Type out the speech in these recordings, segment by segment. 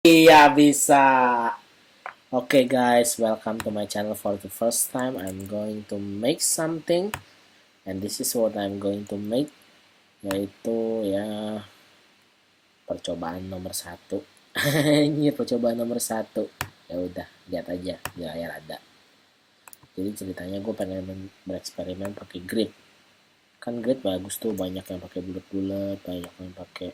Iya bisa. Okay guys, welcome to my channel. For the first time I'm going to make something, and this is what I'm going to make, yaitu ya percobaan nomor 1. Ini percobaan nomor 1. Ya udah, lihat aja di layar ada. Jadi ceritanya gue pengen bereksperimen pakai grid. Kan grid bagus tuh, banyak yang pakai bulat-bulat, banyak yang pakai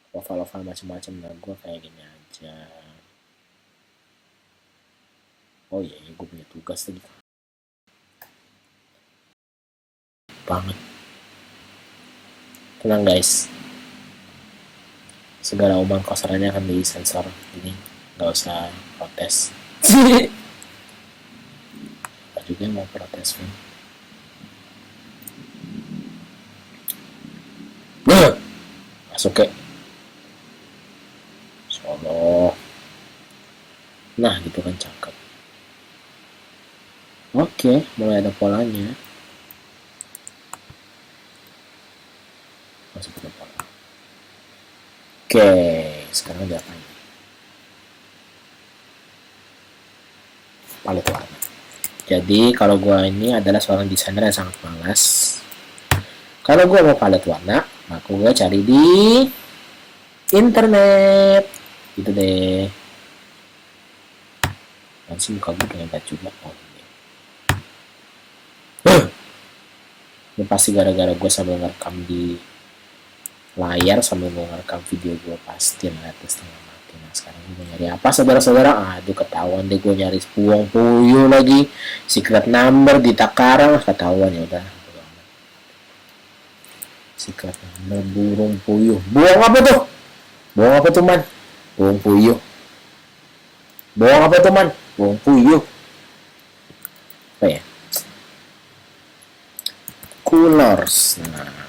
oval-oval macam-macam. Nah gue kayak gini aja. Oh iya, gue punya tugas tadi banget. Tenang guys, segala omongan kosarannya akan disensor, jadi nggak usah protes. Apa juga yang mau protes kan? Masuk ke Solo. Nah gitu kan, cakep. Oke, mulai ada polanya. Masuk ke pola. Oke, sekarang dia apa ini? Palet warna. Jadi kalau gue ini adalah seorang desainer yang sangat malas. Kalau gue mau palet warna, maka gue cari di internet. Gitu deh. Masih muka gue pengen lihat juga. Oh, ini pasti gara-gara gue sambil ngerekam di layar sambil gue ngerekam video gue, pasti ngeliatnya setengah mati. Nah sekarang gue nyari apa saudara-saudara? Aduh ketahuan deh, gue nyari buang puyuh lagi, secret number di Takarang, ketahuan. Ya udah, secret number burung puyuh. Buang apa tuh? Buang apa tuh man? Buang puyuh. Buang apa tuh man? Buang puyuh. Apa ya? Colors. Nah,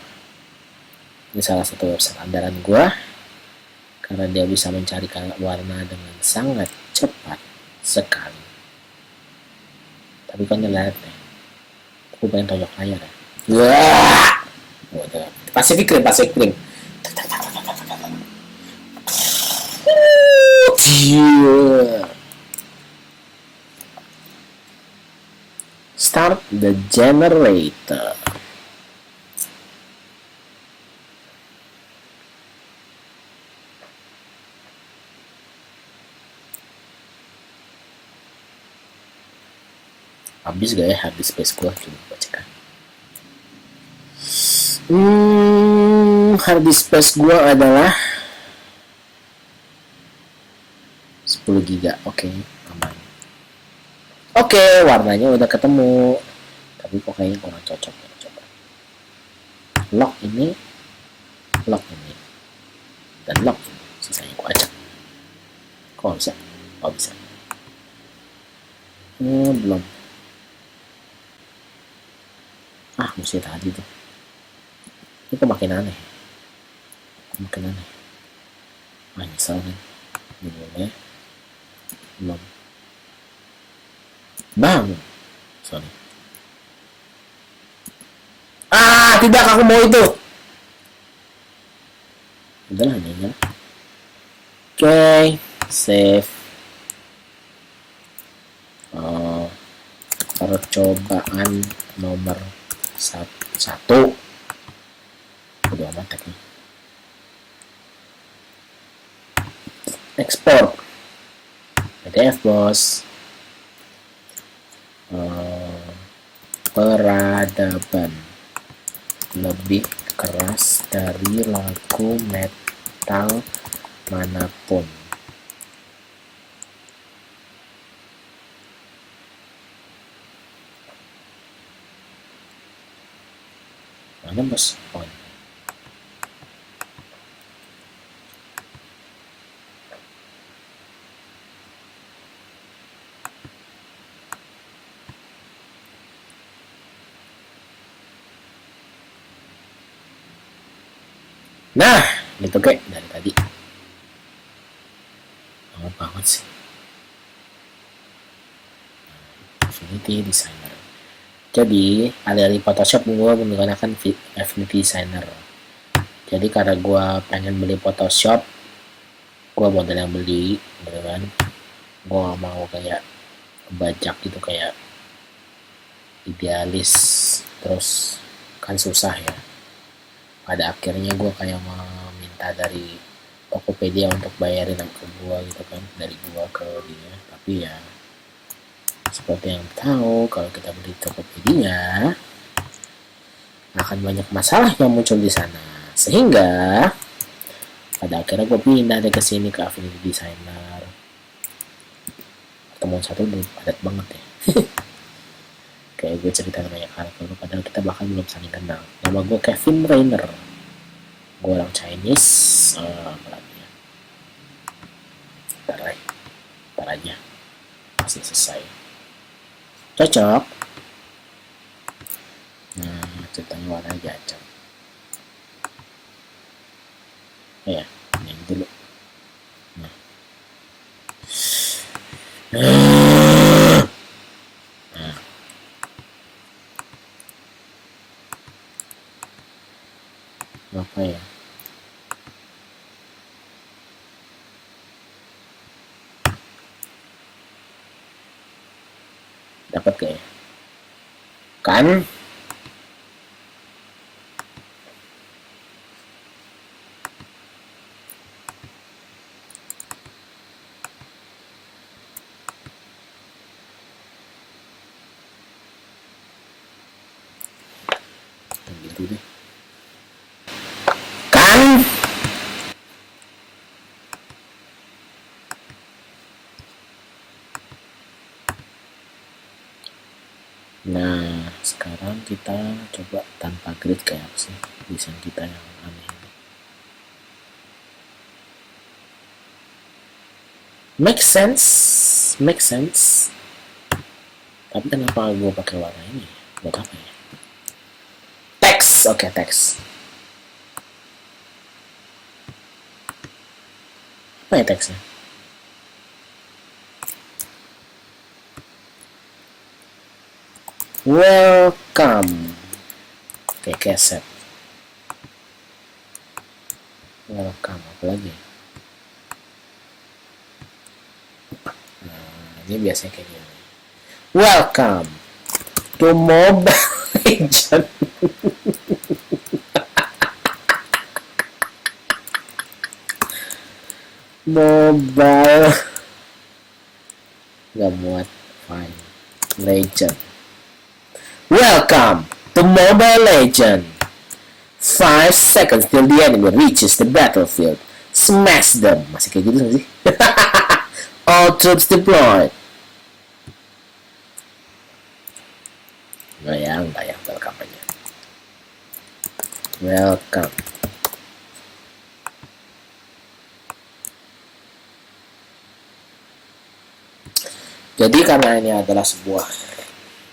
ini salah satu website andalan gue karena dia bisa mencari warna dengan sangat cepat sekali. Tapi kan lihat nih, aku pengen tonjok layar ya. Wah, Pacific Rim, Pacific Rim. Start the generator. Habis gak ya hard space gue? Coba bacakan. Hard space gue adalah 10 giga. Oke, aman. Oke, warnanya udah ketemu. Tapi kok kayaknya kurang cocok ya. Coba lock ini, dan lock ini. Sisanya gue acak. Kok bisa? Oh bisa. Belum. Mesti tadi tuh. Ini kok makin aneh. Nyesel kan. Ini boleh. Belum. Bang. Sorry. Tidak, aku mau itu. Udahlah, ini. Oke, save. Percobaan nomor 1. Udah amat teknik. Export PDF bos. Peradaban lebih keras dari lagu metal manapun. Mana bos? Oh. Nah, gitu kayak dari tadi. Lama banget sih. Affinity Designer. Jadi, alih-alih Photoshop gue menggunakan Affinity Designer. Jadi karena gue pengen beli Photoshop, gue model yang beli gitu kan. Gue gak mau kayak bajak gitu, kayak idealis terus kan susah ya. Pada akhirnya gue kayak meminta dari Tokopedia untuk bayarin ke gue gitu kan, dari gue ke dia. Tapi ya seperti yang tahu, kalau kita beli Tokopedia akan banyak masalah yang muncul di sana, sehingga pada akhirnya gue pindah deh ke sini, ke Affinity Designer. Pertemuan satu belum padat banget ya. Kayak gue cerita banyak hal kalau padahal kita bahkan belum saling kenal. Nama gue Kevin Rainer, gue orang Chinese. Apalagi ya, ntar aja pasti selesai. Cocok. Nah, ceritanya warna jajak ya, ini dulu. Nah, apa ya, dapat gak ya kan? Biru deh kan. Nah, sekarang kita coba tanpa grid kayak apa sih desain kita yang aneh ini. Make sense, make sense. Tapi kenapa gue pakai warna ini? Buat apa ya? Teks, oke, teks. Apa ya teksnya? Welcome. Oke, keset. Welcome, apa lagi? Nah, ini biasanya kayak gini. Welcome to Mobile Legends. Mobile. Gak muat. Fine. Legend. Welcome to Mobile Legend. 5 seconds till the enemy reaches the battlefield. Smash them. Masih kayak gitu gak sih? All troops deployed. Enggak ya welcome aja. Welcome. Jadi karena ini adalah sebuah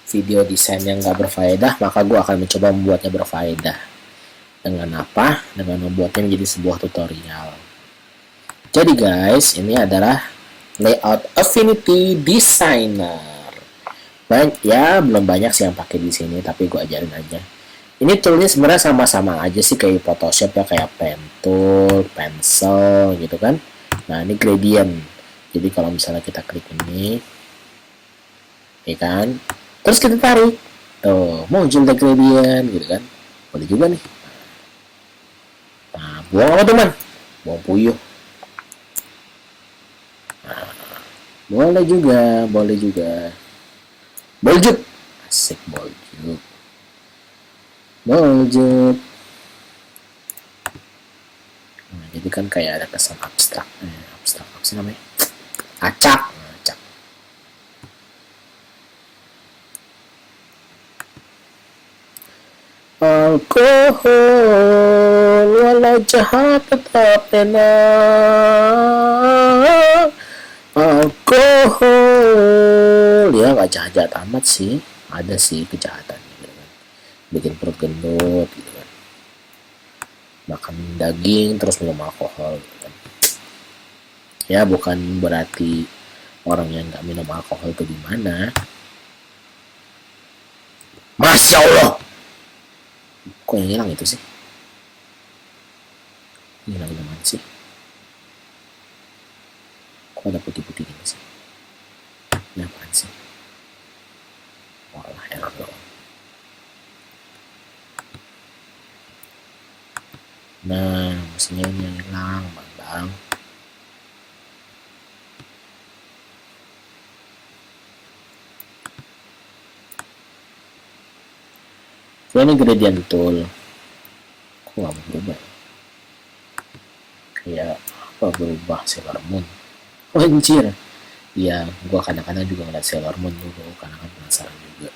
video desain yang gak berfaedah, maka gue akan mencoba membuatnya berfaedah. Dengan apa? Dengan membuatnya menjadi sebuah tutorial. Jadi guys, ini adalah layout Affinity Designer. Ya belum banyak sih yang pakai di sini, tapi gue ajarin aja. Ini toolnya sebenarnya sama-sama aja sih kayak Photoshop ya, kayak pen tool, pencil gitu kan. Nah ini gradient. Jadi kalau misalnya kita klik ini, ya kan, terus kita tarik, tuh muncul deh gradient gitu kan. Boleh juga nih. Nah buang apa teman? Buang puyuh. Nah, boleh juga, boleh juga. Boljuk, asik boljuk. Boljuk. Nah, jadi kan kayak ada kesan abstrak. Abstrak apa sih namanya? Acak. Acak. Alkohol walau jahat tetap enak. Alkohol ya gak jahat-jahat amat sih, ada sih kejahatannya gitu kan. Bikin perut gendut gitu kan, makan daging terus minum alkohol gitu kan. Ya bukan berarti orang yang gak minum alkohol itu gimana. Masya Allah, kok yang hilang itu sih? Hilang gimana sih? Kok ada putih-putih gini sih? Ini apaan sih? Walah, error doang. Nah, mesinnya ini hilang, bang. So, ini gradient tool. Kok nggak mau berubah? Kayak apa berubah Sailor Moon? Oh, anjir. Iya, gua kadang-kadang juga ngeliat Sailor Moon juga, kadang-kadang penasaran juga.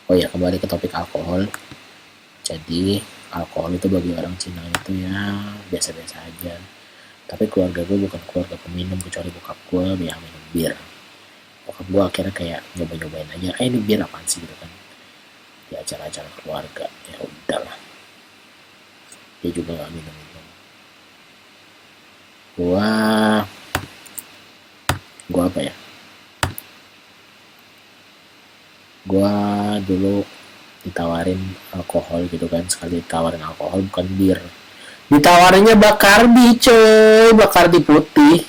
Oh ya, kembali ke topik alkohol. Jadi, alkohol itu bagi orang Cina itu ya biasa-biasa aja. Tapi keluarga gue bukan keluarga peminum, kecuali bokap gue yang minum bir. Bokap gue akhirnya kayak nyoba-nyobain aja, ini bir apaan sih gitu kan. Di acara-acara keluarga, ya udahlah. Dia juga gak minum-minum. Gua apa ya? Gua dulu ditawarin alkohol gitu kan, sekali ditawarin alkohol bukan bir, ditawarinnya Bacardi coy, Bacardi putih.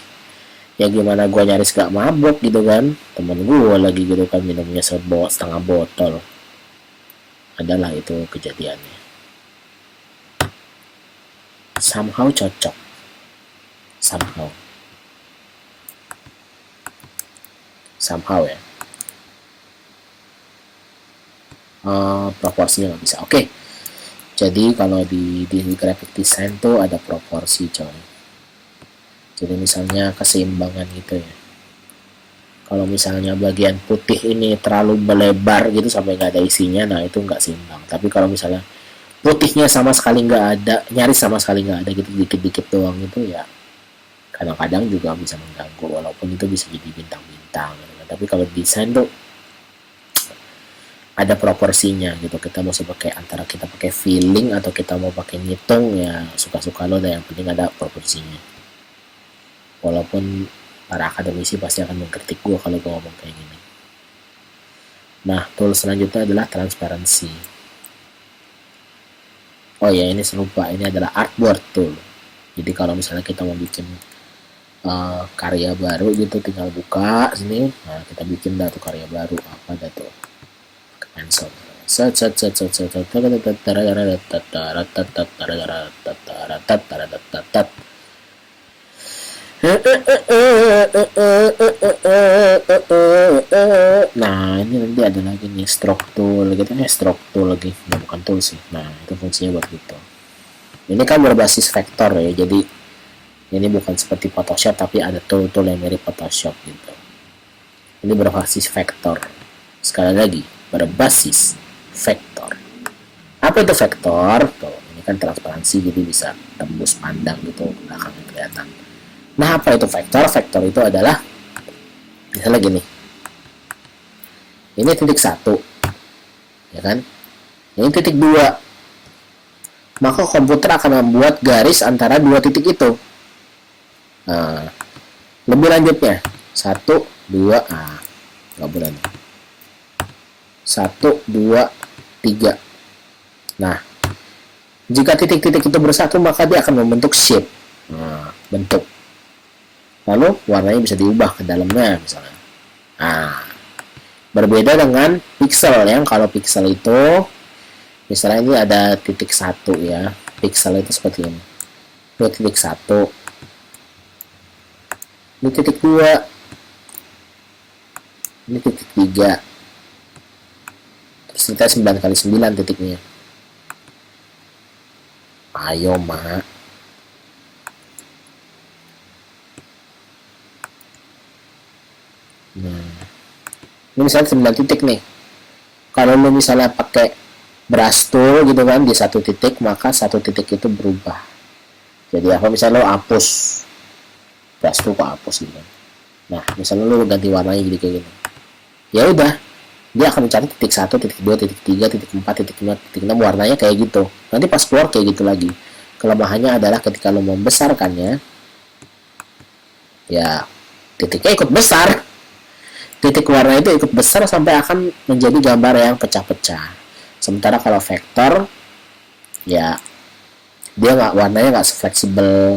Ya gimana gue nyaris gak mabok gitu kan, temen gue lagi gitu kan minumnya setengah botol. Adalah itu kejadiannya. Somehow cocok, somehow ya. Proporsinya nggak bisa. Oke. Jadi kalau di graphic design tuh ada proporsi coy. Jadi misalnya keseimbangan gitu ya. Kalau misalnya bagian putih ini terlalu melebar gitu sampai nggak ada isinya, nah itu nggak seimbang. Tapi kalau misalnya putihnya sama sekali nggak ada, nyaris sama sekali nggak ada gitu, dikit-dikit doang itu ya kadang-kadang juga bisa mengganggu, walaupun itu bisa jadi bintang-bintang gitu. Tapi kalau desain tuh ada proporsinya gitu, kita mau pakai antara kita pakai feeling atau kita mau pakai ngitung, ya suka-suka lo, yang penting ada proporsinya. Walaupun para akademisi pasti akan mengkritik gue kalau gue ngomong kayak gini. Nah, tool selanjutnya adalah transparansi. Oh ya, ini serupa, ini adalah artboard tool. Jadi kalau misalnya kita mau bikin karya baru gitu, tinggal buka sini, nah kita bikin dah tuh karya baru, apa dah tuh, pencil, nah ini nanti ada lagi nih stroke tool gitu, stroke tool lagi, nah, bukan tool sih. Nah itu fungsinya buat gitu. Ini kan berbasis vektor ya, jadi ini bukan seperti Photoshop, tapi ada tool-tool yang mirip Photoshop gitu. Ini berbasis vektor. Sekali lagi, berbasis vektor. Apa itu vektor? Tuh, ini kan transparansi, jadi bisa tembus pandang gitu, belakangnya kelihatan. Nah, apa itu vektor? Vektor itu adalah misalnya gini. Ini titik 1, ya kan? Ini titik 2. Maka komputer akan membuat garis antara dua titik itu. Nah, lebih lanjutnya 1, 2, nggak boleh nih. 1, 2, 3. Nah, jika titik-titik itu bersatu, maka dia akan membentuk shape. Nah, bentuk. Lalu warnanya bisa diubah ke dalamnya misalnya. Nah, berbeda dengan pixel yang kalau pixel itu misalnya ini ada titik 1 ya. Pixel itu seperti ini. Ini titik 1. Ini titik 2, ini titik 3, terus kita 9 kali 9 titiknya. Ayo mak, nah ini misalnya 9 titik nih. Kalau lu misalnya pakai brush tool gitu kan di satu titik, maka satu titik itu berubah. Jadi apa, misalnya lo hapus brush tool, kok hapus gitu. Nah, misalnya lu ganti warnanya jadi kayak gini. Ya udah, dia akan mencari titik 1, titik 2, titik 3, titik 4, titik 5, titik 6, warnanya kayak gitu. Nanti pas keluar kayak gitu lagi. Kelemahannya adalah ketika lo membesarkannya, ya titiknya ikut besar. Titik warna itu ikut besar sampai akan menjadi gambar yang pecah-pecah. Sementara kalau vektor, ya dia warnanya nggak fleksibel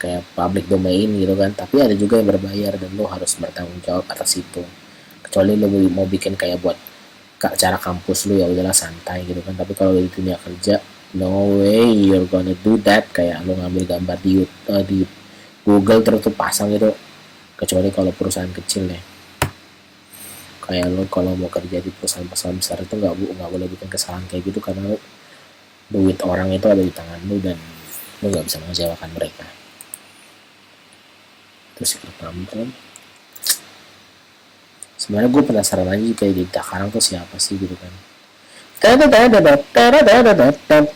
kayak public domain gitu kan, tapi ada juga yang berbayar dan lo harus bertanggung jawab atas itu. Kecuali lo mau bikin kayak buat cara kampus lu, ya udahlah santai gitu kan. Tapi kalau di dunia kerja, no way you're gonna do that. Kayak lo ngambil gambar di Google terus tuh pasang gitu, kecuali kalau perusahaan kecil ya. Kayak lo kalau mau kerja di perusahaan besar itu nggak boleh bikin kesalahan kayak gitu, karena duit orang itu ada di tangan lo dan lo nggak bisa mengecewakan mereka. Itu sih pertama kan. Sebenarnya gue penasaran aja kayak di Takarang tuh siapa sih gitu kan.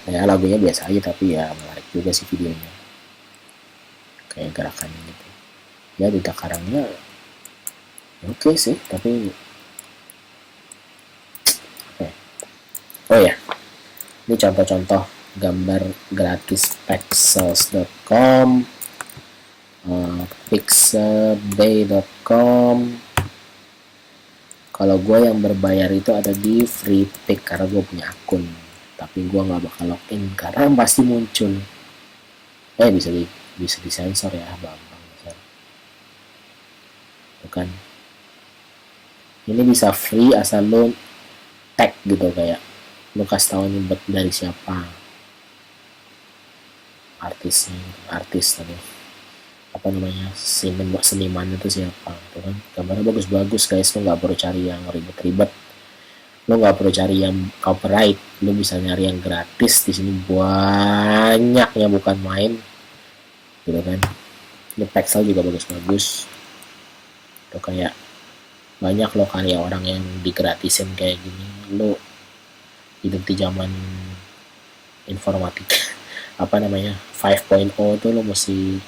Ya lagunya biasa aja, tapi ya menarik juga sih videonya, kayak gerakannya gitu. Ya di Takarangnya oke sih, tapi oh ya, ini contoh-contoh gambar gratis pexels.com, pixabay.com. Kalau gue yang berbayar itu ada di Freepik karena gue punya akun, tapi gue nggak bakal login karena pasti muncul. Bisa disensor ya, bang. Bukan. Ini bisa free asal lo tag gitu, kayak lo kasih tahu ini dari siapa, artis tadi apa namanya, seniman itu siapa gitu kan. Gambarnya bagus-bagus guys, lo nggak perlu cari yang ribet-ribet, lo nggak perlu cari yang copyright, lo bisa nyari yang gratis. Di sini banyaknya, bukan main gitu kan. Ini pixel juga bagus-bagus tuh, kayak banyak lo karya orang yang digratisin kayak gini. Lo hidup di zaman informatika apa namanya 5.0 tuh, lo mesti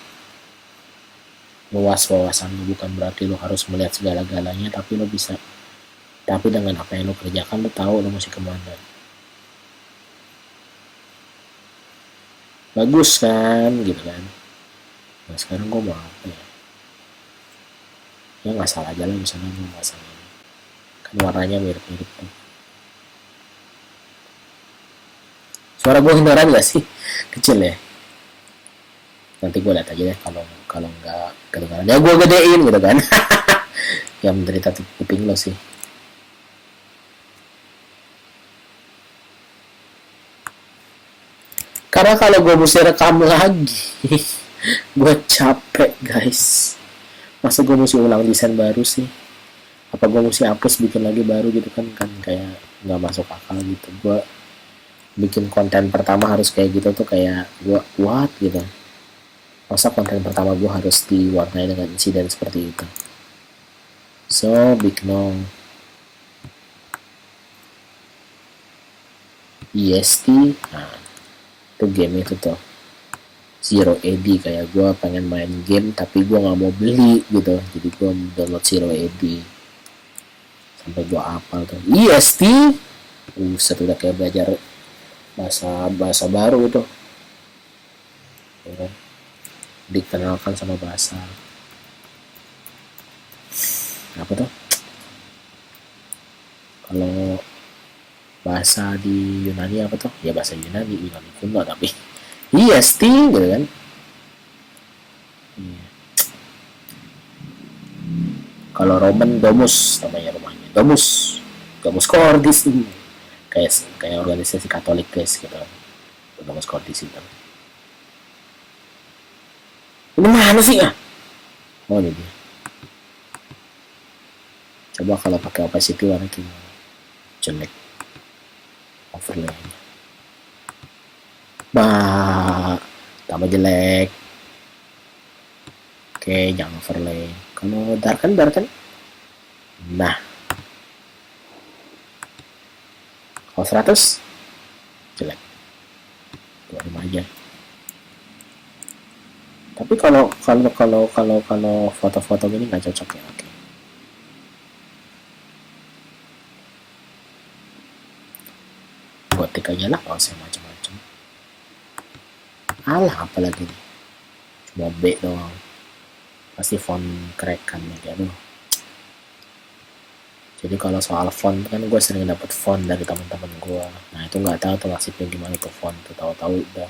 luas wawasan lo. Bukan berarti lo harus melihat segala-galanya, tapi lo bisa, tapi dengan apa yang lo kerjakan lo tahu lo mesti kemana. Bagus kan gitu kan. Nah sekarang gue mau apa ya, ya nggak salah aja lah, misalnya gue pasang ini kan warnanya mirip-mirip tuh. Suara gue hindaran gak sih? Kecil ya. Nanti gue lihat aja deh, kalau nggak kedengaran ya gue gedein gitu kan. Yang menderita tuh kuping lo sih. Karena kalau gue mesti rekam lagi gue capek guys. Masa gue mesti ulang desain baru sih? Apa gue mesti hapus bikin lagi baru gitu kan kayak nggak masuk akal gitu. Gue bikin konten pertama harus kayak gitu tuh, kayak gue what gitu. Masa konten pertama gue harus diwarnai dengan insiden seperti itu? So big no. EST, nah itu game itu tuh Zero AD. Kayak gue pengen main game tapi gue nggak mau beli gitu, jadi gue download Zero AD sampai gue hafal tuh EST. Udah kayak belajar bahasa baru tuh ya, dikenalkan sama bahasa apa tuh, kalau bahasa di Yunani apa tuh ya, bahasa Yunani kuno tapi EST gitu kan. Kalau Roman Domus namanya, rumahnya Domus Cordis, kayak organisasi Katolik guys gitu. Domus Cordis itu ini mana sih ah? Oh ini dia. Coba kalau pakai opacity warna gimana? Jelek overlay. Bah, tambah jelek. Oke, jangan overlay. Kalau darken. Nah, kalau 100 jelek. 25 aja. Tapi kalau foto-foto gini nggak cocok ya. Oke. Gotik aja lah, kalau saya macam-macam. Alah, apalagi nih. Cuma B doang. Pasti font kerekan ya, aduh. Jadi kalau soal font kan gue sering dapat font dari teman-teman gue. Nah itu nggak tahu tuh nasibnya gimana tuh font tuh, tahu-tahu udah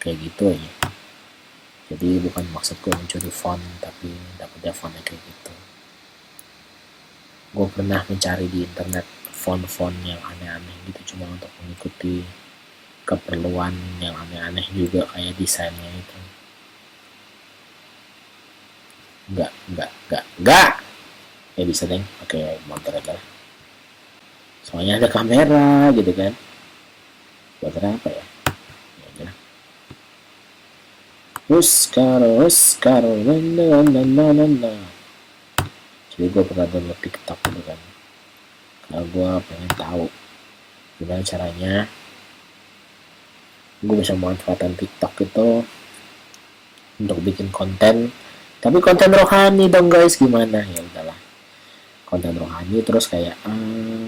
kayak gitu aja. Jadi bukan maksud gue mencuri font, tapi dapetnya fontnya kayak gitu. Gue pernah mencari di internet font-font yang aneh-aneh gitu, cuma untuk mengikuti keperluan yang aneh-aneh juga, kayak desainnya itu. Enggak. Ya bisa deh. Oke, motor aja lah. Soalnya ada kamera gitu kan. Buat apa ya? Ya aja lah. Oscar, na. Jadi gue pernah download TikTok gitu kan. Karena gue pengen tahu gimana caranya gue bisa memanfaatkan TikTok itu untuk bikin konten, tapi konten rohani dong guys. Gimana ya, udahlah, konten rohani terus kayak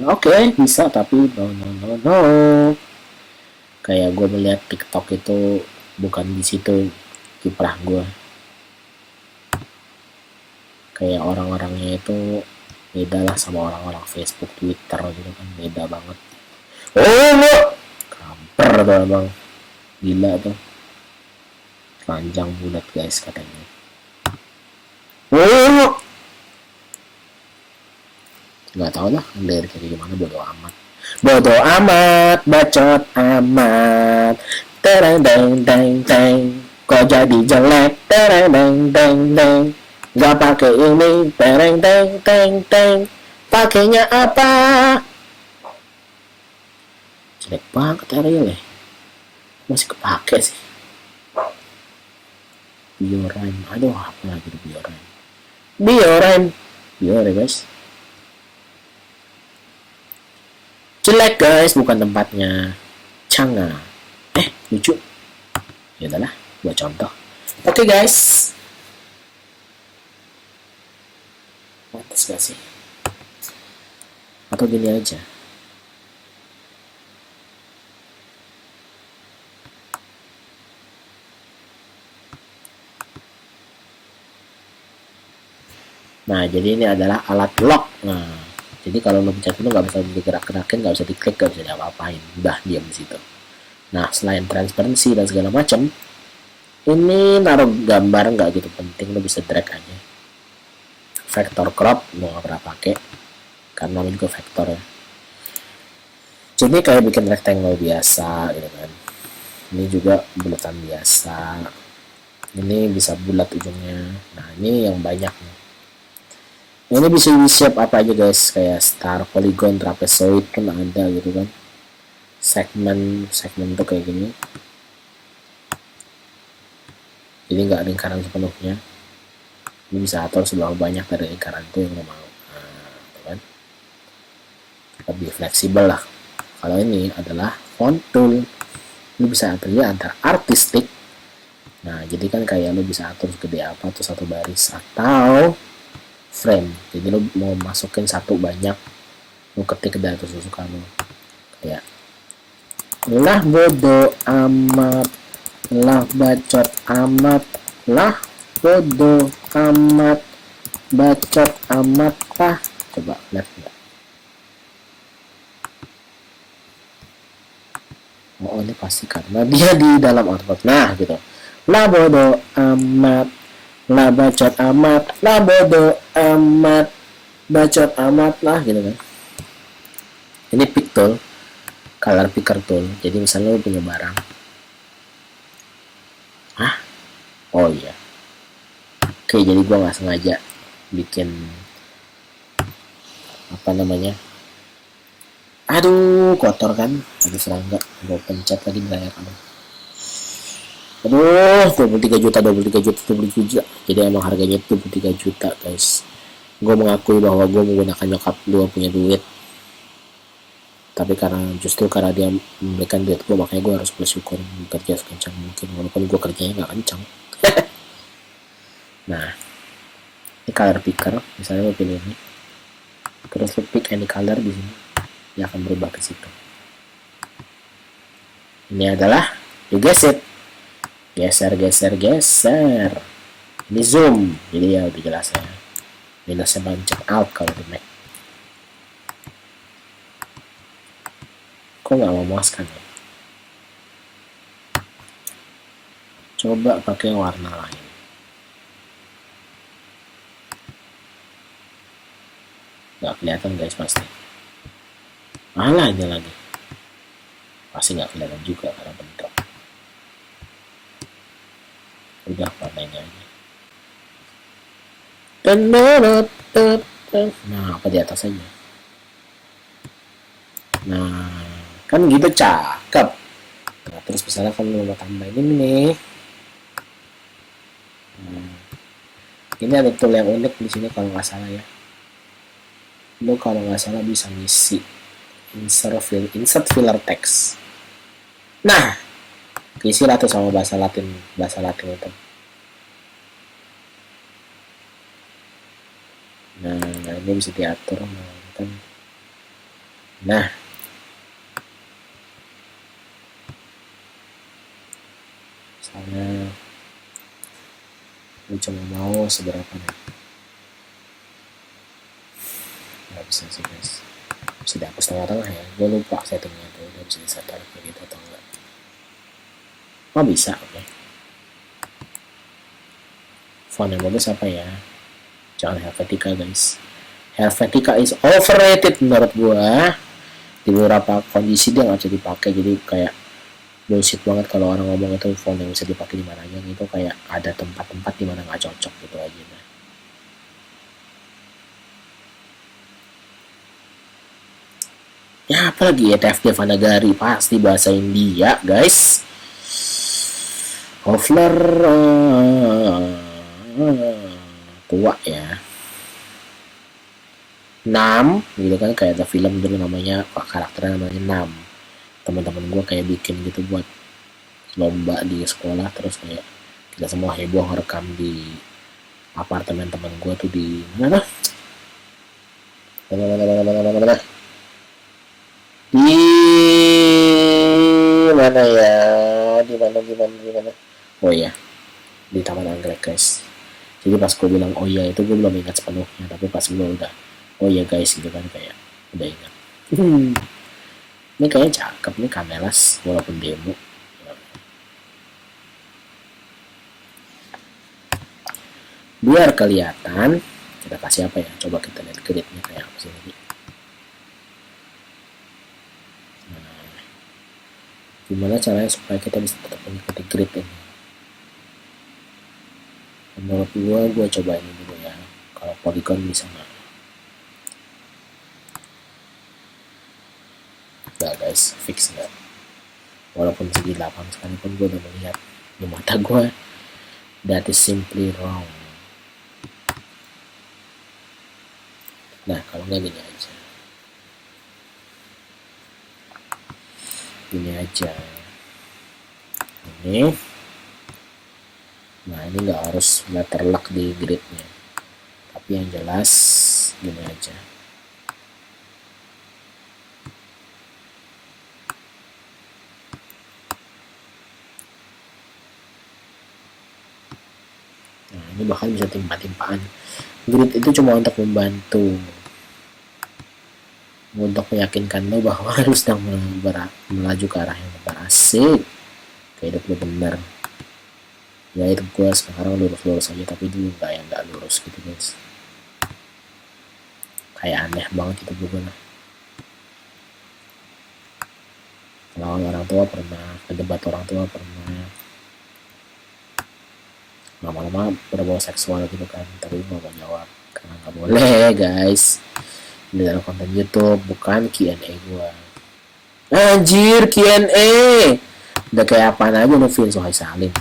oke, bisa, tapi no, kayak gue melihat TikTok itu bukan di situ kiprah gue. Kayak orang-orangnya itu beda lah sama orang-orang Facebook, Twitter gitu kan, beda banget. Oh, kamper tuh emang, gila tuh, panjang bulat guys katanya. Oh, nggak tahu lah liriknya kayak gimana, bodo amat, bacot amat, tereng deng deng deng, kok jadi jelek, tereng deng deng deng, nggak pakai ini, tereng deng deng deng, pakainya apa? Jelek banget Ariel ya, masih kepake sih. Biorime, aduh apa lagi tuh Biorime guys, jelek guys, bukan tempatnya. Canga, lucu. Ya udahlah, buat contoh. Oke guys, pantas gak sih? Atau gini aja, nah jadi ini adalah alat lock. Nah jadi kalau lo pencet itu nggak bisa digerak-gerakin, nggak bisa diklik, nggak bisa diapa-apain, udah diam di situ. Nah selain transparansi dan segala macam, ini naruh gambar nggak gitu penting, lo bisa drag aja. Vector crop lo nggak pernah pakai karena lo juga vektor ya. Jadi kayak bikin rectangle biasa gitu kan. Ini juga bulatan biasa. Ini bisa bulat ujungnya. Nah ini yang banyak nih. Ini bisa di shape apa aja guys, kayak star, polygon, trapezoid kan ada gitu kan. Segmen tuh kayak gini. Jadi nggak lingkaran sepenuhnya. Ini bisa atur seberapa banyak dari lingkaran itu yang lo mau. Nah, gitu kan. Lebih fleksibel lah. Kalau ini adalah font tool. Lo bisa aturnya antara artistik. Nah, jadi kan kayak lo bisa atur segede apa tuh satu baris, atau frame. Jadi lo mau masukin satu banyak, lo ketik dah tuh suka lo. Kayak lah bodo amat, lah bacot amat, lah bodo amat, bacot amat lah. Coba lihat enggak? Oh ini pasti karena dia di dalam artwork. Nah gitu, lah bodo amat, lah bacot amat, lah bodo amat, bacot amat lah gitu kan. Ini pick tool, color picker tool. Jadi misalnya lo punya barang, oh iya, oke, jadi gua nggak sengaja bikin apa namanya, aduh kotor kan, ada serangga, gua pencet lagi di layar kamu. Aduh, 23 juta. Jadi emang harganya 23 juta guys. Gue mengakui bahwa gue menggunakan nyokap gue punya duit, tapi justru karena dia memberikan duit gue, makanya gue harus bersyukur, bekerja sekencang mungkin walaupun gue kerjanya nggak kencang. Nah ini color picker, misalnya lo pilih ini, terus lo pick any color di sini, dia akan berubah ke situ. Ini adalah digeser, geser. Ini zoom, jadi ya udah jelas ya. Minusnya banyak out kalau di Mac. Kok nggak memuaskan ya? Coba pakai warna lain. Nggak kelihatan guys pasti. Malah ini lagi. Pasti nggak kelihatan juga karena bentrok. Udah warnanya aja. Nah, apa di atas aja. Nah, kan gitu cakep. Nah, terus misalnya kamu mau tambahin ini nih. Ini ada tool yang unik di sini kalau nggak salah ya. Lo kalau nggak salah bisa ngisi insert filler text. Nah, isi lah tuh sama bahasa Latin itu. Nah, ini bisa diatur kan. Nah, misalnya gue cuma mau seberapa nih. Nggak bisa sih guys, bisa dihapus tengah-tengah ya, gue lupa settingnya tuh udah bisa disetar kayak gitu atau enggak. Oh bisa, oke. Font yang bagus apa ya? Jangan Helvetica guys, Helvetica is overrated menurut gua. Di beberapa kondisi dia nggak bisa dipakai, jadi kayak bullshit banget kalau orang ngomong itu font yang bisa dipakai di mana aja. Itu kayak ada tempat-tempat di mana nggak cocok gitu aja. Nah, ya apalagi ya, TFD Vanagari pasti bahasa India guys. Hofler tua ya, Nam gitu kan, kayak ada film dulu namanya, karakternya namanya Nam. Teman-teman gue kayak bikin gitu buat lomba di sekolah, terus kayak kita semua heboh ngerekam di apartemen teman gue tuh di mana di mana ya, di mana, oh iya, di Taman Anggrek guys. Jadi pas gue bilang oh iya itu gue belum ingat sepenuhnya, tapi pas gue udah oh iya guys gitu kan, kayak udah ingat. Ini kayaknya cakep nih Kamelas walaupun demo. Biar kelihatan, kita kasih apa ya, coba kita lihat gridnya kayak apa sih ini. Nah, gimana caranya supaya kita bisa tetap mengikuti grid ini. Menurut gue coba ini dulu ya, kalau polygon bisa nggak. Nggak guys, fix nggak. Walaupun segi 8 sekalipun gue udah melihat di mata gue, that is simply wrong. Nah, kalau nggak gini aja. Ini. Nah, ini nggak harus letterlock di gridnya. Tapi yang jelas gini aja. Nah, ini bahkan bisa timpa-timpaan. Grid itu cuma untuk membantu, untuk meyakinkan lo bahwa lo sedang melaju ke arah yang benar. Asik, kayak hidup lo bener. Ya itu gue sekarang lurus-lurus aja, tapi dulu nggak lurus gitu guys. Kayak aneh banget itu gue. Lawan orang tua pernah, kedebat orang tua pernah, lama-lama berbau seksual gitu kan, tapi gue gak jawab karena nggak boleh guys. Ini dalam konten YouTube, bukan Q&A gue. Anjir, Q&A udah kayak apaan aja Novin Sohai Salim.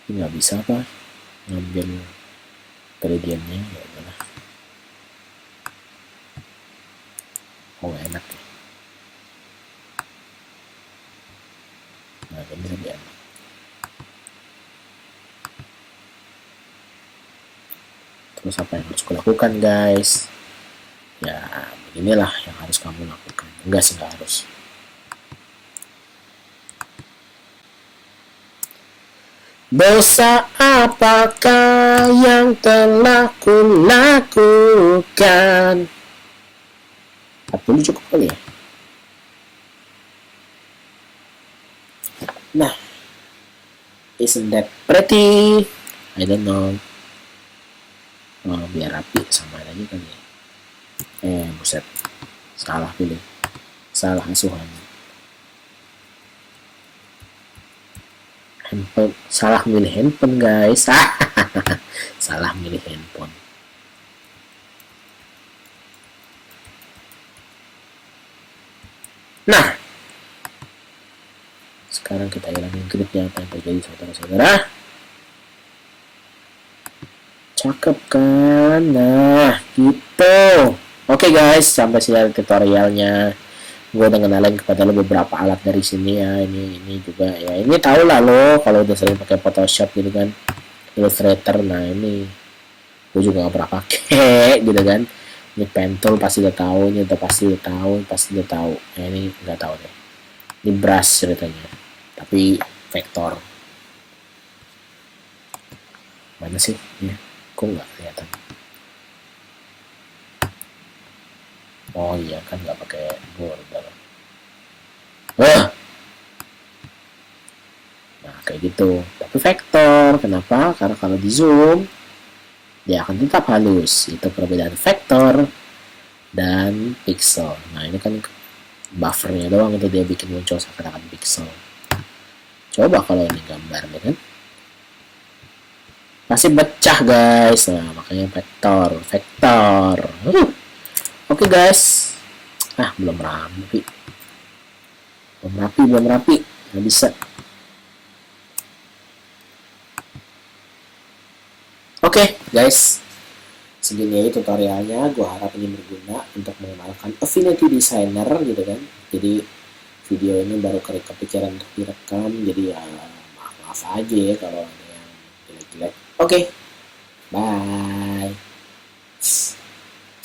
Ini nggak bisa apa ngambil gradientnya, ya udahlah. Oh enak ya. Nah ini lebih enak. Terus apa yang harus kulakukan guys? Ya beginilah yang harus kamu lakukan. Enggak sih, nggak harus. Dosa apakah apa yang telah kulakukan. 40 cukup kali ya. Nah, isn't that pretty? I don't know. Oh, biar rapi sama aja kali ya. Buset, salah pilih, salah asuhan. Handphone, salah milih handphone guys. Salah milih handphone. Nah, sekarang kita hilangin gridnya. Apa yang terjadi saudara-saudara? Cakep kan? Nah, gitu. Oke guys, sampai sini tutorialnya. Gue udah kenalin kepada lo beberapa alat dari sini ya. Ini juga ya. Ini tau lah lo kalau udah sering pakai Photoshop gitu kan, Illustrator. Nah ini gue juga gak pernah pakai gitu kan. Ini pen tool pasti udah tahu, ini udah pasti udah tahu. Ini nggak tahu deh. Ini brush ceritanya, tapi vektor. Mana sih? Ya, kok nggak kelihatan? Oh iya kan nggak pakai border. Nah kayak gitu. Tapi vektor. Kenapa? Karena kalau di zoom dia akan tetap halus. Itu perbedaan vektor dan pixel. Nah ini kan buffernya doang itu dia bikin muncul seakan-akan pixel. Coba kalau ini gambar ya kan, masih pecah guys. Nah makanya vektor. Oke guys. Belum rapi, nggak bisa. Oke guys, segini aja tutorialnya. Gue harap ini berguna untuk mengenalkan Affinity Designer gitu kan. Jadi video ini baru kepikiran untuk direkam, jadi ya maaf aja ya kalau ada yang jelek-jelek. Oke, bye.